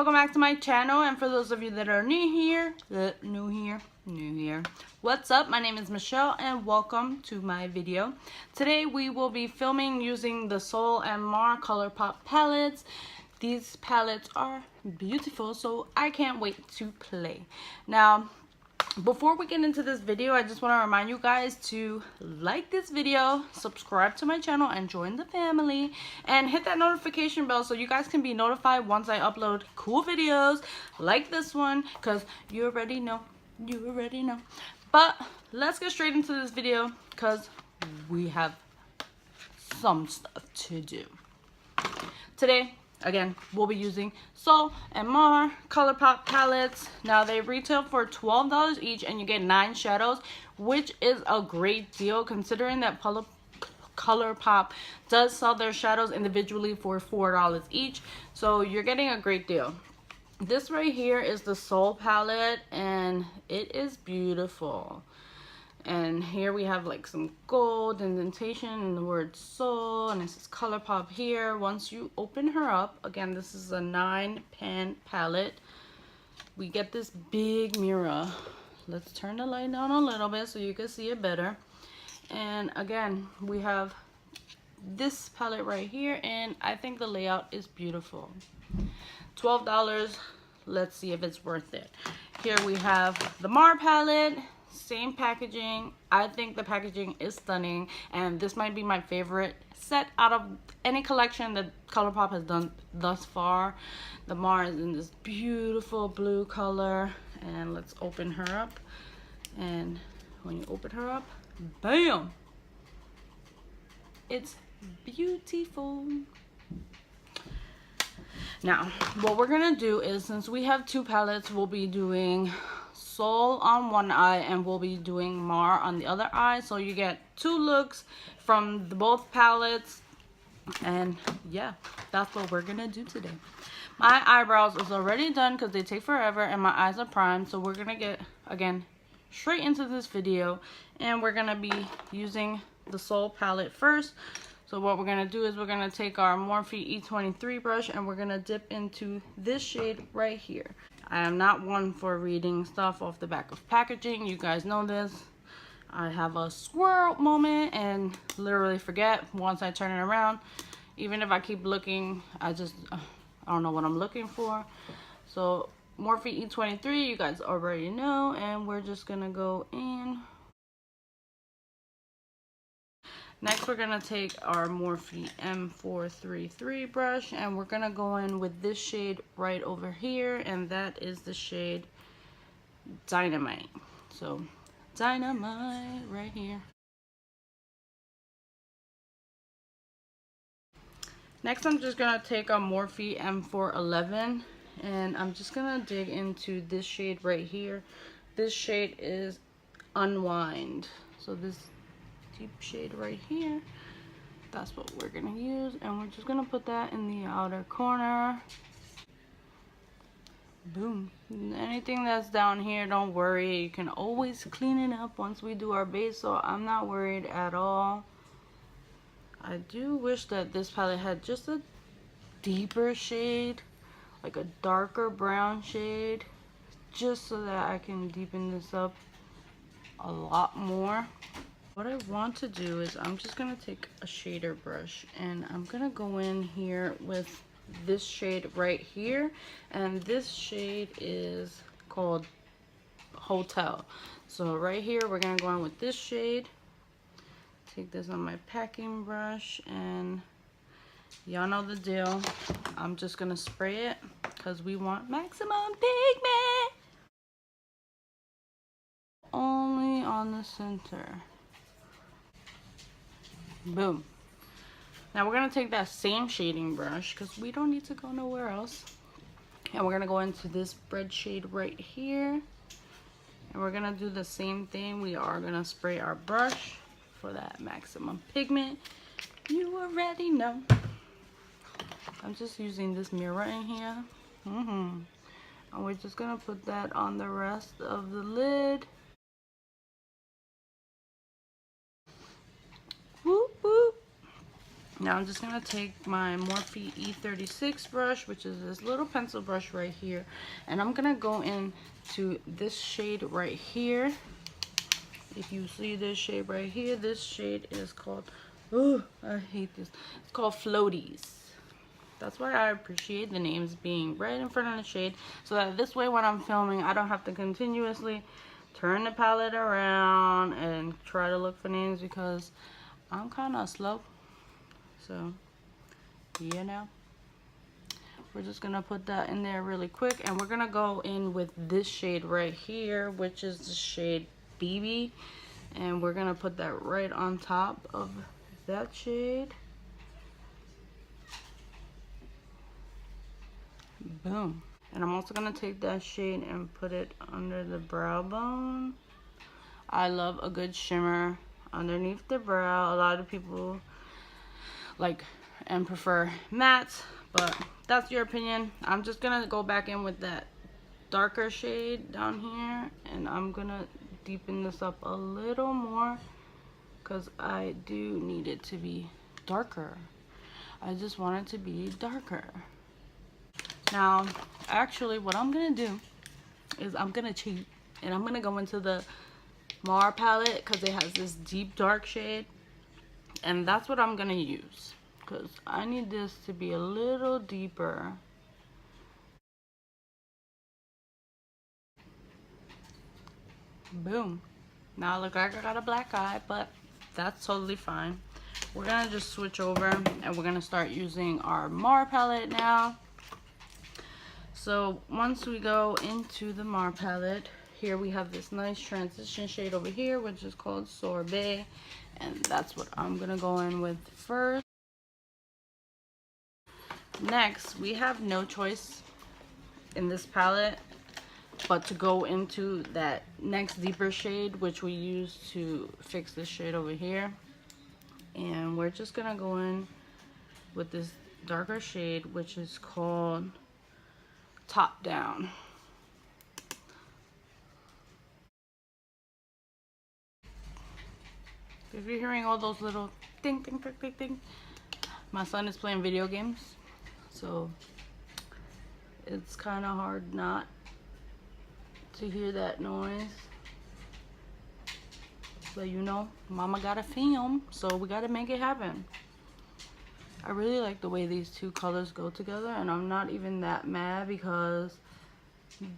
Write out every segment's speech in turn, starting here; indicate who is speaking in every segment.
Speaker 1: welcome back to my channel. And for those of you that are new here, what's up? My name is Michelle and welcome to my video. Today we will be filming using the Sol Mar Colourpop palettes. These palettes are beautiful, so I can't wait to play. Now, before we get into this video, I just want to remind you guys to like this video, subscribe to my channel, and join the family, and hit that notification bell so you guys can be notified once I upload cool videos like this one, because you already know. But let's get straight into this video because we have some stuff to do. Today, again, we'll be using Sol Mar Colourpop palettes. Now, they retail for $12 each and you get 9 shadows, which is a great deal considering that Colourpop does sell their shadows individually for $4 each. So you're getting a great deal. This right here is the Sol palette and it is beautiful. And here we have like some gold indentation and the word Sol, and it says Colourpop here. Once you open her up, again, this is a 9-pan palette. We get this big mirror. Let's turn the light down a little bit so you can see it better. And again, we have this palette right here, and I think the layout is beautiful. $12. Let's see if it's worth it. Here we have the Mar palette. Same packaging. I think the packaging is stunning, and this might be my favorite set out of any collection that Colourpop has done thus far. The Mar is in this beautiful blue color, and let's open her up. And when you open her up, bam, it's beautiful. Now, what we're gonna do is, since we have 2 palettes, we'll be doing Sol on one eye and we'll be doing Mar on the other eye, so you get 2 looks from both palettes. And yeah, that's what we're gonna do today. My eyebrows is already done because they take forever, and my eyes are primed, so we're gonna get again straight into this video, and we're gonna be using the Sol palette first. So what we're gonna do is we're gonna take our Morphe E23 brush and we're gonna dip into this shade right here. I am not one for reading stuff off the back of packaging. You guys know this. I have a squirrel moment and literally forget once I turn it around. Even if I keep looking, I don't know what I'm looking for. So Morphe E23, you guys already know, and we're just gonna go in. Next, we're gonna take our Morphe M433 brush and we're gonna go in with this shade right over here, and that is the shade Dynamite. So, Dynamite right here. Next, I'm just gonna take our Morphe M411 and I'm just gonna dig into this shade right here. This shade is Unwind. So this deep shade right here, that's what we're gonna use, and we're just gonna put that in the outer corner. Boom. Anything that's down here, don't worry, you can always clean it up once we do our base, so I'm not worried at all. I do wish that this palette had just a deeper shade, like a darker brown shade, just so that I can deepen this up a lot more. What I want to do is I'm just going to take a shader brush and I'm going to go in here with this shade right here, and this shade is called Hotel. So right here we're going to go in with this shade. Take this on my packing brush and y'all know the deal. I'm just going to spray it because we want maximum pigment. Only on the center. Boom. Now we're going to take that same shading brush because we don't need to go nowhere else. And we're going to go into this red shade right here. And we're going to do the same thing. We are going to spray our brush for that maximum pigment. You already know. I'm just using this mirror in here. And we're just going to put that on the rest of the lid. Whoop, whoop. Now I'm just going to take my Morphe E36 brush, which is this little pencil brush right here. And I'm going to go into this shade right here. If you see this shade right here, this shade is called, oh, I hate this. It's called Floaties. That's why I appreciate the names being right in front of the shade. So that this way when I'm filming, I don't have to continuously turn the palette around and try to look for names because I'm kind of slow. So, you know, we're just gonna put that in there really quick, and we're gonna go in with this shade right here, which is the shade BB, and we're gonna put that right on top of that shade. Boom. And I'm also gonna take that shade and put it under the brow bone. I love a good shimmer underneath the brow. A lot of people like and prefer mattes, but that's your opinion. I'm just gonna go back in with that darker shade down here, and I'm gonna deepen this up a little more because I do need it to be darker. I just want it to be darker. Now actually what I'm gonna do is I'm gonna cheat, and I'm gonna go into the Mar palette because it has this deep dark shade, and that's what I'm gonna use because I need this to be a little deeper. Boom. Now look like I got a black eye, but that's totally fine. We're gonna just switch over and we're gonna start using our Mar palette now. So once we go into the Mar palette, here we have this nice transition shade over here, which is called Sorbet, and that's what I'm gonna go in with first. Next, we have no choice in this palette but to go into that next deeper shade, which we use to fix this shade over here. And we're just gonna go in with this darker shade, which is called Top Down. If you're hearing all those little ding, ding, ding, ding, ding, my son is playing video games, so it's kind of hard not to hear that noise. But you know, mama gotta film, so we gotta make it happen. I really like the way these two colors go together, and I'm not even that mad because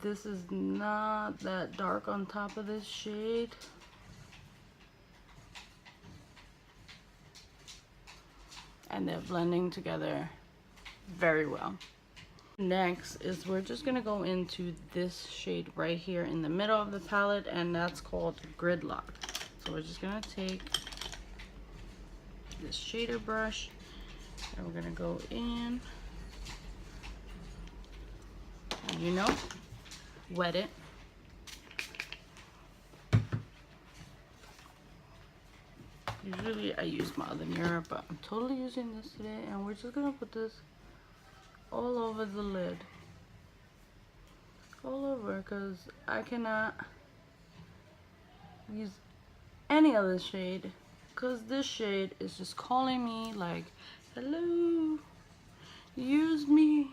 Speaker 1: this is not that dark on top of this shade. And they're blending together very well. Next is we're just gonna go into this shade right here in the middle of the palette, and that's called Gridlock. So we're just gonna take this shader brush and we're gonna go in, and you know, wet it. Usually I use my other mirror, but I'm totally using this today, and we're just gonna put this all over the lid. All over, because I cannot use any other shade, because this shade is just calling me like, hello, use me.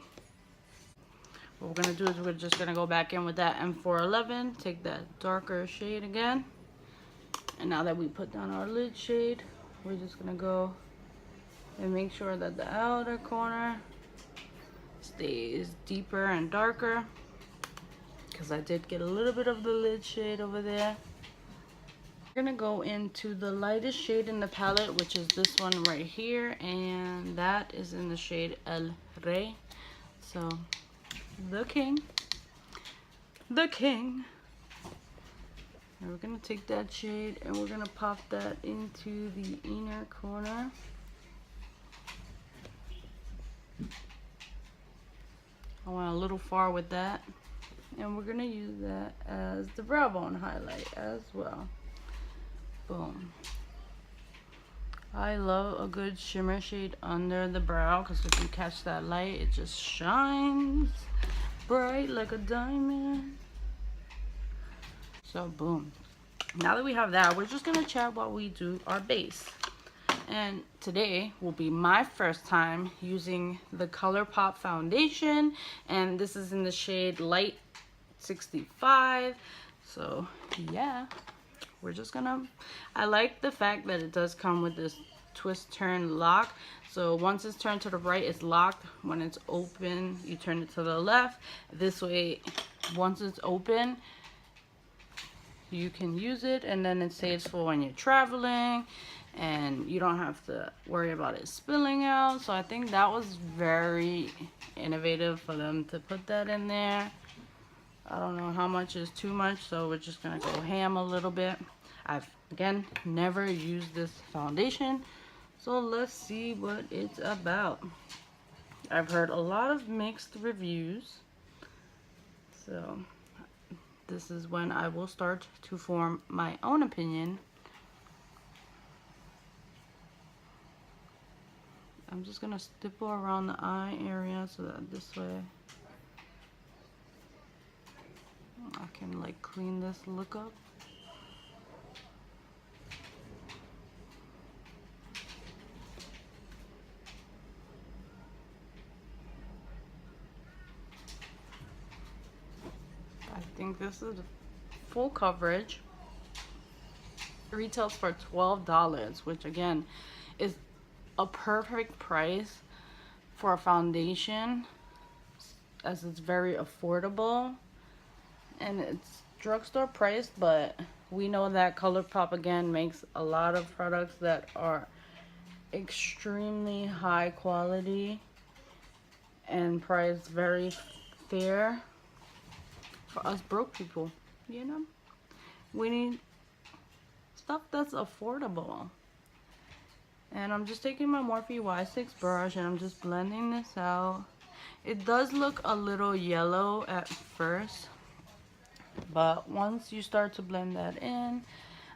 Speaker 1: What we're gonna do is we're just gonna go back in with that M411, take that darker shade again. And now that we put down our lid shade, we're just gonna go and make sure that the outer corner stays deeper and darker, because I did get a little bit of the lid shade over there. We're gonna go into the lightest shade in the palette, which is this one right here, and that is in the shade El Rey. So the king. And we're gonna take that shade and we're gonna pop that into the inner corner. I went a little far with that, and we're gonna use that as the brow bone highlight as well. Boom. I love a good shimmer shade under the brow, because if you catch that light, it just shines bright like a diamond. So boom. Now that we have that, we're just gonna chat while we do our base. and today will be my first time using the Colourpop foundation, and this is in the shade Light 65. So yeah, we're just gonna, I like the fact that it does come with this twist turn lock. So once it's turned to the right, it's locked. When it's open, you turn it to the left. This way, once it's open, you can use it, and then it saves for when you're traveling and you don't have to worry about it spilling out. So I think that was very innovative for them to put that in there. I don't know how much is too much, so we're just gonna go ham a little bit. I've, again, never used this foundation, so let's see what it's about. I've heard a lot of mixed reviews, so this is when I will start to form my own opinion. I'm just gonna stipple around the eye area so that this way I can like clean this look up. I think this is full coverage. It retails for $12, which again is a perfect price for a foundation, as it's very affordable and it's drugstore price. But we know that Colourpop again makes a lot of products that are extremely high quality and priced very fair for us broke people. You know, we need stuff that's affordable. And I'm just taking my Morphe Y6 brush and I'm just blending this out. It does look a little yellow at first, but once you start to blend that in,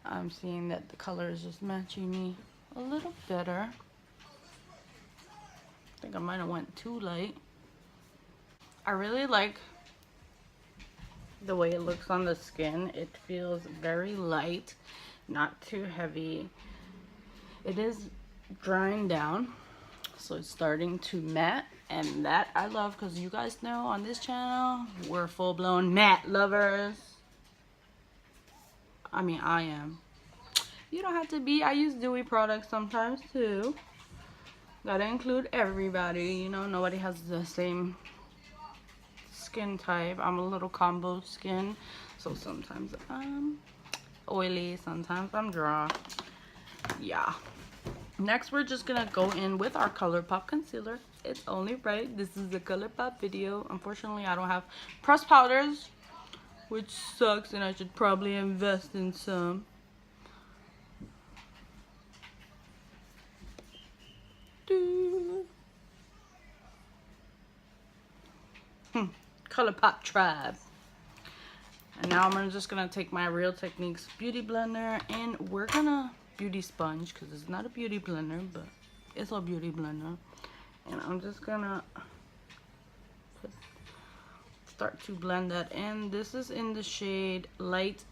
Speaker 1: I'm seeing that the color is just matching me a little better. I think I might have went too light. I really like the way it looks on the skin. It feels very light, not too heavy. It is drying down, so it's starting to matte, and that I love, because you guys know on this channel we're full-blown matte lovers. I mean, I am. You don't have to be. I use dewy products sometimes too. Gotta include everybody, you know. Nobody has the same skin type. I'm a little combo skin, so sometimes I'm oily, sometimes I'm dry. Yeah. Next, we're just gonna go in with our Colourpop concealer. It's only right. This is a Colourpop video. Unfortunately, I don't have pressed powders, which sucks, and I should probably invest in some. Colourpop tribe. And now I'm just gonna take my Real Techniques beauty blender, and we're gonna beauty sponge, because it's not a beauty blender, but it's a beauty blender. And I'm just gonna start to blend that in. This is in the shade Light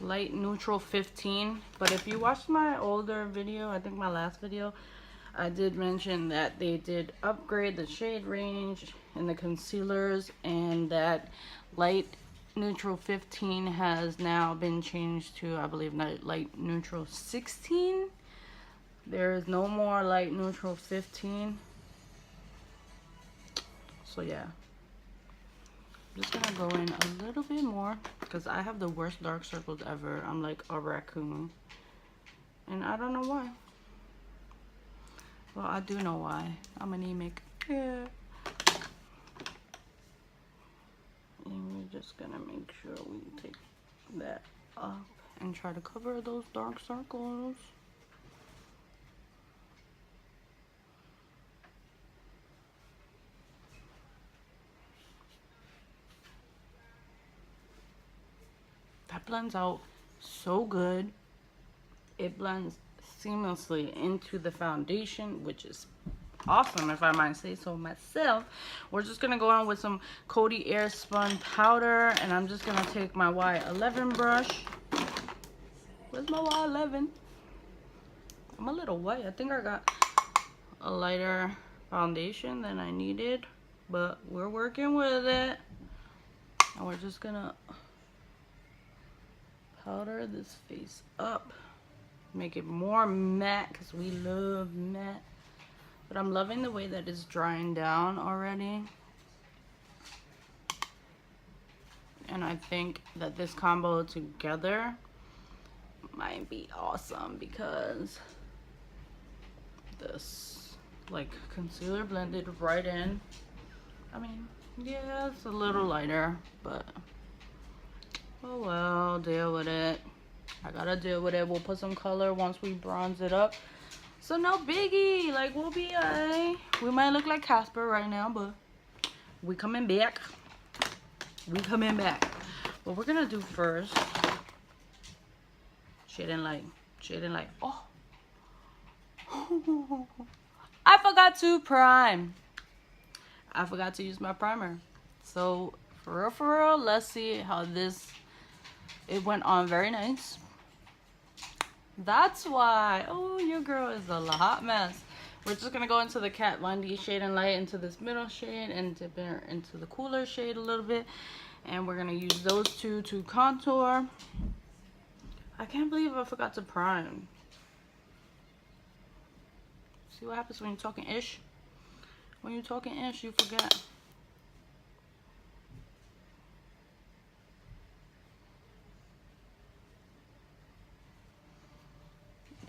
Speaker 1: Neutral 15. But if you watched my older video, I think my last video, I did mention that they did upgrade the shade range in the concealers, and that Light Neutral 15 has now been changed to, I believe, Light Neutral 16. There is no more Light Neutral 15. So yeah, I'm just gonna go in a little bit more, because I have the worst dark circles ever. I'm like a raccoon, and I don't know why. Well, I do know why. I'm anemic. Yeah. And we're just gonna make sure we take that up and try to cover those dark circles. That blends out so good. It blends seamlessly into the foundation, which is awesome, if I might say so myself. We're just gonna go on with some Cody Airspun powder, and I'm just gonna take my Y11 brush Where's my Y11? I'm a little white. I think I got a lighter foundation than I needed, but we're working with it. And we're just gonna powder this face up, make it more matte because we love matte. But I'm loving the way that it's drying down already. And I think that this combo together might be awesome because this like concealer blended right in. I mean, yeah, it's a little lighter, but oh well, deal with it. I gotta deal with it. We'll put some color once we bronze it up. So no biggie, like we'll be alright. We might look like Casper right now, but we coming back. We coming back. What we're gonna do first, shade and light, shade and light. Oh, I forgot to prime. I forgot to use my primer. So for real, let's see how this, it went on very nice. That's why, oh, your girl is a hot mess. We're just gonna go into the Kat Von D shade and light, into this middle shade, and dip her into the cooler shade a little bit. And we're gonna use those two to contour. I can't believe I forgot to prime. See what happens when you're talking ish? When you're talking ish, you forget.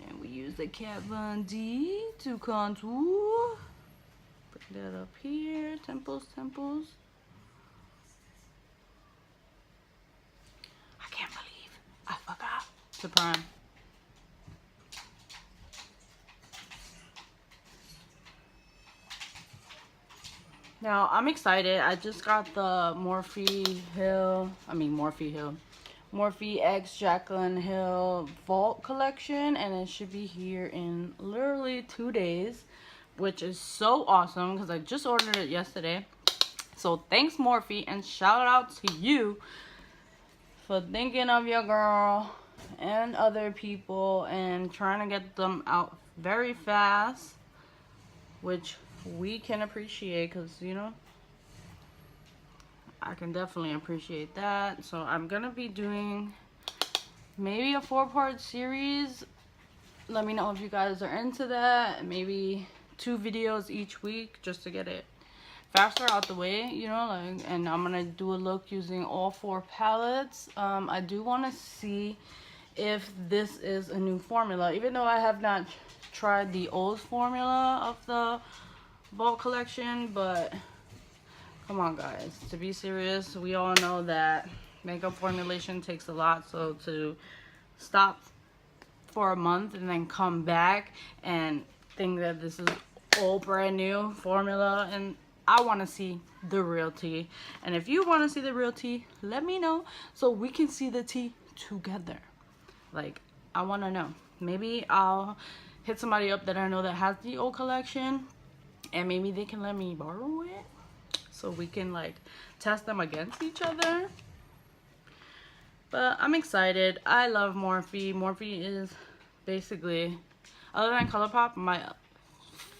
Speaker 1: And we use the Kat Von D to contour. Bring that up here, temples, temples. I can't believe I forgot to prime. Now, I'm excited. I just got the Morphe X Jaclyn Hill Vault collection, and it should be here in literally 2 days, which is so awesome because I just ordered it yesterday. So thanks, Morphe, and shout out to you for thinking of your girl and other people and trying to get them out very fast, which we can appreciate because, you know, I can definitely appreciate that. So I'm gonna be doing maybe a 4-part series. Let me know if you guys are into that. Maybe 2 videos each week just to get it faster out the way, you know, like, and I'm gonna do a look using all 4 palettes. I do want to see if this is a new formula, even though I have not tried the old formula of the Vault collection. But come on, guys, to be serious, we all know that makeup formulation takes a lot. So to stop for a month and then come back and think that this is all brand new formula, and I want to see the real tea. And if you want to see the real tea, let me know so we can see the tea together. Like, I want to know. Maybe I'll hit somebody up that I know that has the old collection, and maybe they can let me borrow it so we can like test them against each other. But I'm excited. I love Morphe. Morphe is basically, other than Colourpop, my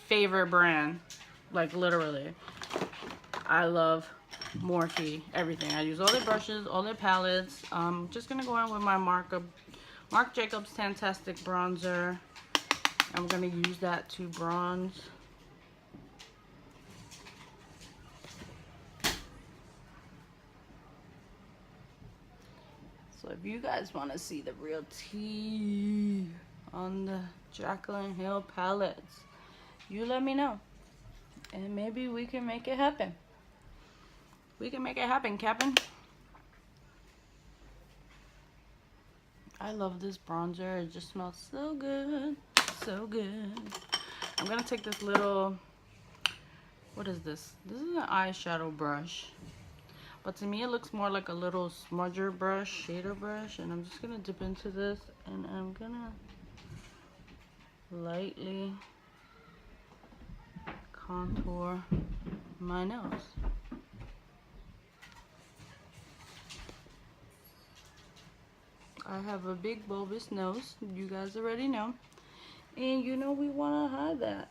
Speaker 1: favorite brand. Like, literally, I love Morphe, everything. I use all their brushes, all their palettes. I'm just gonna go in with my Marc Jacobs Tantastic bronzer. I'm gonna use that to bronze. So if you guys want to see the real tea on the Jaclyn Hill palettes, you let me know. And maybe we can make it happen. We can make it happen, Captain. I love this bronzer. It just smells so good. So good. I'm going to take this little, what is this? This is an eyeshadow brush. But to me, it looks more like a little smudger brush, shader brush. And I'm just going to dip into this. And I'm going to lightly contour my nose. I I have a big bulbous nose, you guys already know, and you know we want to hide that.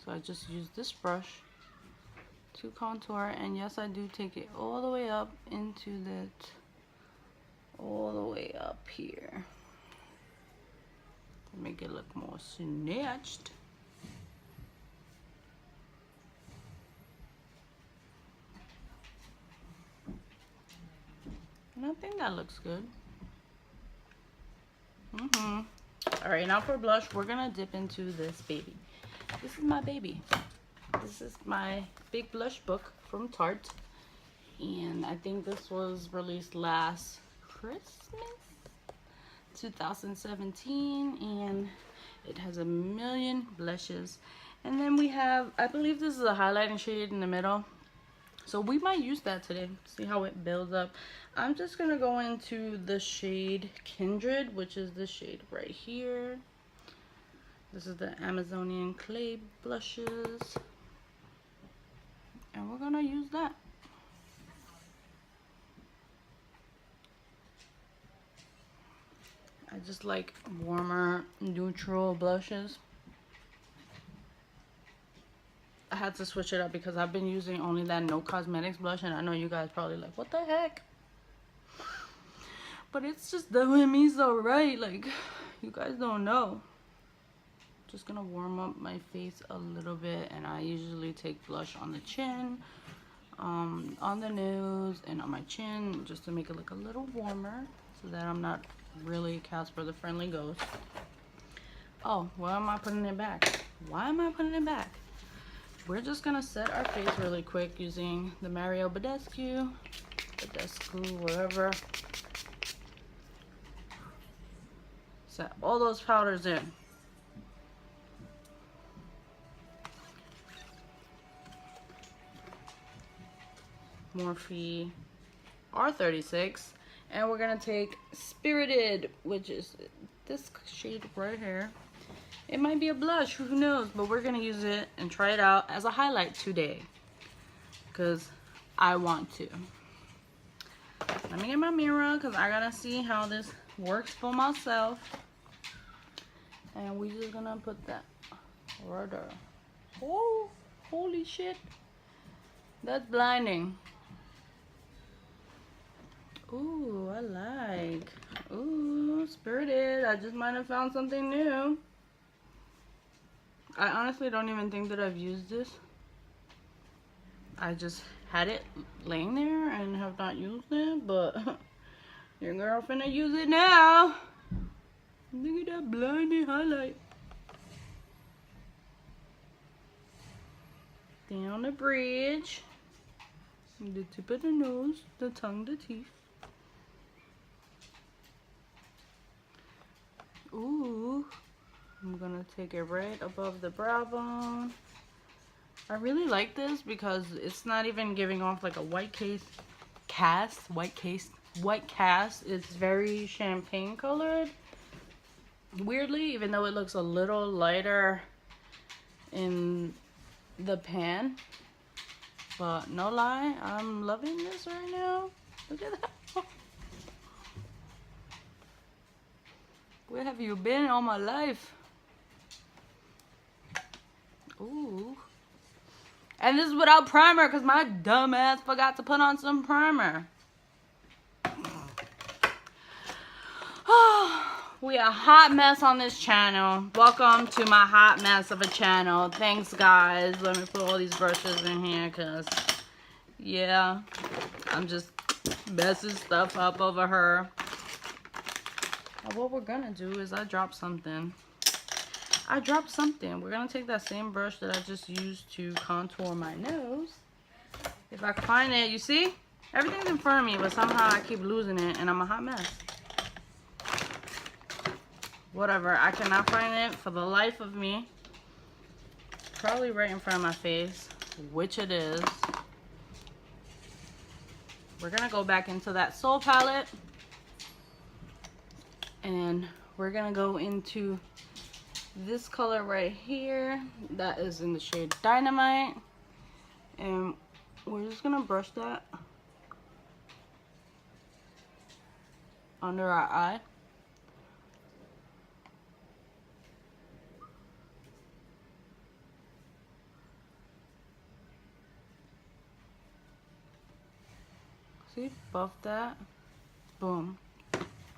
Speaker 1: So I just use this brush to contour, and yes, I do take it all the way up into that, all the way up here to make it look more snatched. And I think that looks good. Alright, now for blush, we're gonna dip into this baby. This is my baby. This is my big blush book from Tarte. And I think this was released last Christmas, 2017. And it has a million blushes. And then we have, I believe this is a highlighting shade in the middle. So we might use that today. See how it builds up. I'm just going to go into the shade Kindred, which is the shade right here. This is the Amazonian Clay blushes. And we're going to use that. I just like warmer, neutral blushes. I had to switch it up because I've been using only that No Cosmetics blush, and I know you guys probably like, what the heck? But it's just doing me so right, like, you guys don't know. Just gonna warm up my face a little bit, and I usually take blush on the chin, on the nose, and on my chin, just to make it look a little warmer, so that I'm not really Casper the Friendly Ghost. Oh, why am I putting it back? Why am I putting it back? We're just gonna set our face really quick using the Badescu, whatever. Set all those powders in. Morphe R36, and we're gonna take Spirited, which is this shade right here. It might be a blush, who knows, but we're gonna use it and try it out as a highlight today because I want to. Let me get my mirror because I gotta see how this works for myself. And we're just gonna put that right there. Oh, holy shit, that's blinding. Ooh, I like. Ooh, Spirited. I just might have found something new. I honestly don't even think that I've used this. I just had it laying there and have not used it, but your girl finna use it now. Look at that blinding highlight. Down the bridge. The tip of the nose, the tongue, the teeth. Ooh. I'm gonna take it right above the brow bone. I really like this because it's not even giving off like a white cast. It's very champagne colored. Weirdly, even though it looks a little lighter in the pan. But no lie, I'm loving this right now. Look at that. Where have you been all my life? Ooh. And this is without primer because my dumb ass forgot to put on some primer. We a hot mess on this channel. Welcome to my hot mess of a channel. Thanks, guys. Let me put all these brushes in here because, yeah, I'm just messing stuff up over her. And what we're gonna do is I dropped something. We're gonna take that same brush that I just used to contour my nose. If I can find it, you see? Everything's in front of me, but somehow I keep losing it and I'm a hot mess. Whatever, I cannot find it for the life of me. Probably right in front of my face, which it is. We're gonna go back into that Soul palette. And we're gonna go into this color right here that is in the shade Dynamite, and we're just gonna brush that under our eye. See, buff that. Boom.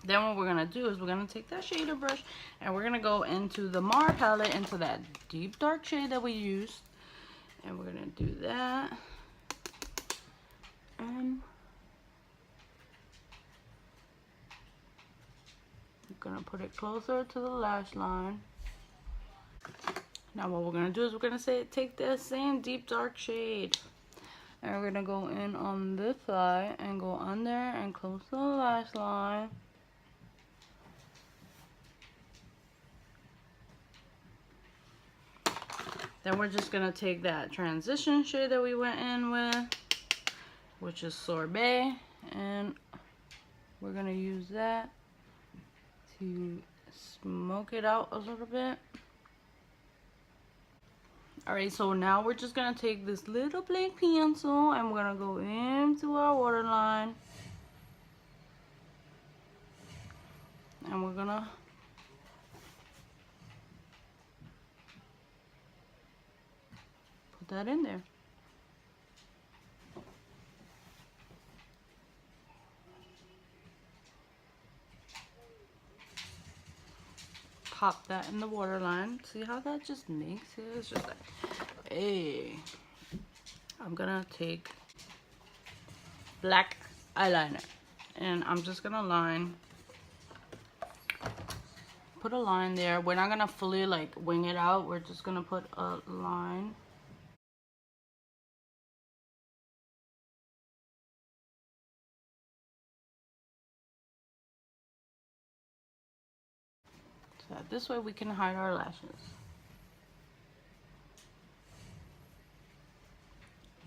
Speaker 1: Then what we're gonna do is we're gonna take that shader brush and we're gonna go into the Mar palette, into that deep dark shade that we used, and we're gonna do that. And we're gonna put it closer to the lash line. Now what we're gonna do is we're gonna take that same deep dark shade and we're gonna go in on this side and go under and close to the lash line. Then we're just gonna take that transition shade that we went in with, which is Sorbet, and we're gonna use that to smoke it out a little bit. Alright, so now we're just gonna take this little black pencil and we're gonna go into our waterline. And we're gonna put that in there. Pop that in the waterline. See how that just makes it? It's just like, hey. I'm gonna take black eyeliner and I'm just gonna put a line there. We're not gonna fully like wing it out. We're just gonna put a line. So that this way we can hide our lashes.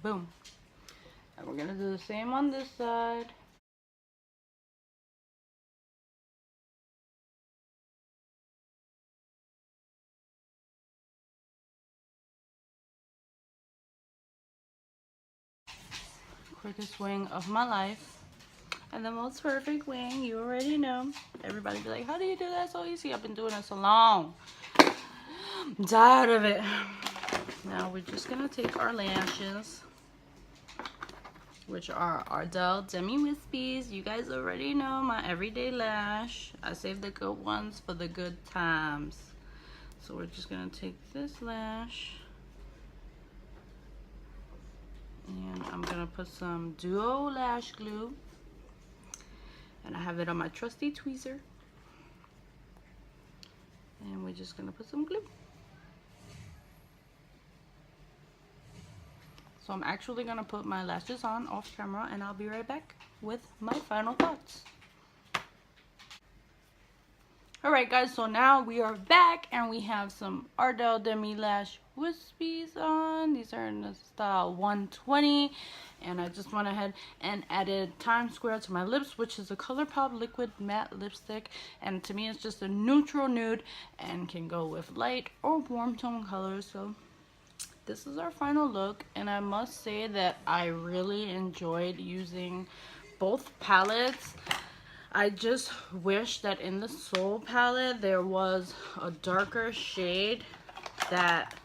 Speaker 1: Boom. And we're gonna do the same on this side. Quickest wing of my life. And the most perfect wing, you already know. Everybody be like, how do you do that so easy? I've been doing it so long. I'm tired of it. Now we're just gonna take our lashes, which are Ardell Demi Wispies. You guys already know my everyday lash. I save the good ones for the good times. So we're just gonna take this lash and I'm gonna put some Duo lash glue. And I have it on my trusty tweezer. And we're just gonna put some glue. So I'm actually gonna put my lashes on off camera and I'll be right back with my final thoughts. Alright guys, so now we are back and we have some Ardell Demi Lash Wispies on. These are in the style 120. And I just went ahead and added Times Square to my lips, which is a Colourpop liquid matte lipstick. And to me it's just a neutral nude and can go with light or warm tone colors. So this is our final look, and I must say that I really enjoyed using both palettes. I just wish that in the Sol palette there was a darker shade that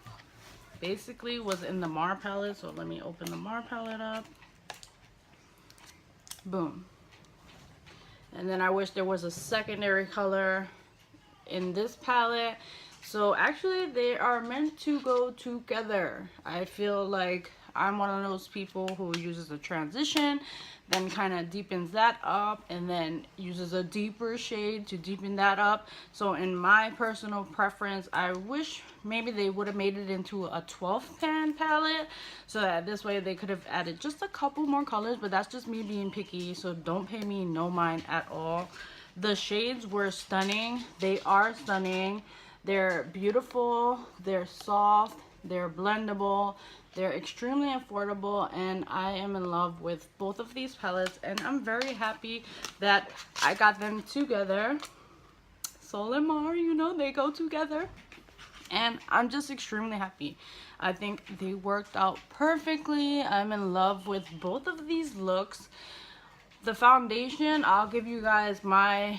Speaker 1: basically was in the Mar palette. So let me open the Mar palette up. Boom. And then I wish there was a secondary color in this palette. So actually they are meant to go together. I feel like I'm one of those people who uses a transition, then kind of deepens that up, and then uses a deeper shade to deepen that up. So in my personal preference, I wish maybe they would have made it into a 12 pan palette, so that this way they could have added just a couple more colors, but that's just me being picky, so don't pay me no mind at all. The shades were stunning. They are stunning. They're beautiful, they're soft, they're blendable, they're extremely affordable, and I am in love with both of these palettes, and I'm very happy that I got them together. Sol and Mar, you know, they go together. and I'm just extremely happy. I think they worked out perfectly. I'm in love with both of these looks. The foundation, I'll give you guys my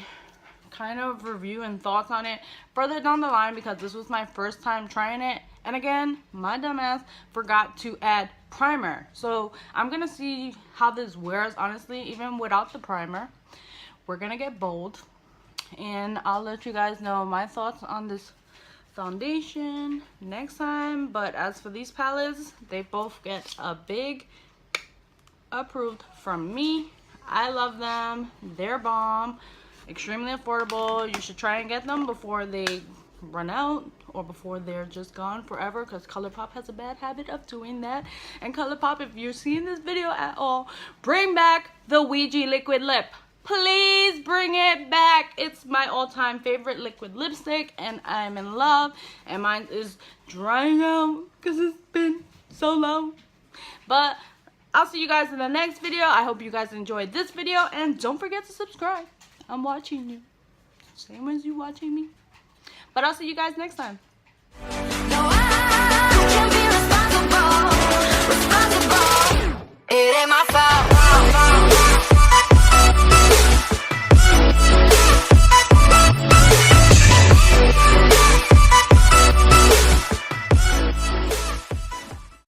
Speaker 1: kind of review and thoughts on it further down the line, because this was my first time trying it, and again, my dumbass forgot to add primer. So I'm gonna see how this wears, honestly, even without the primer. We're gonna get bold, and I'll let you guys know my thoughts on this foundation next time. But as for these palettes, they both get a big approved from me. I love them. They're bomb. Extremely affordable. You should try and get them before they run out or before they're just gone forever, because Colourpop has a bad habit of doing that. And Colourpop, if you're seeing this video at all, bring back the Ouija liquid lip. Please bring it back. It's my all-time favorite liquid lipstick, and I'm in love. And mine is drying out because it's been so long. But I'll see you guys in the next video. I hope you guys enjoyed this video, and don't forget to subscribe. I'm watching you. Same as you watching me. But I'll see you guys next time.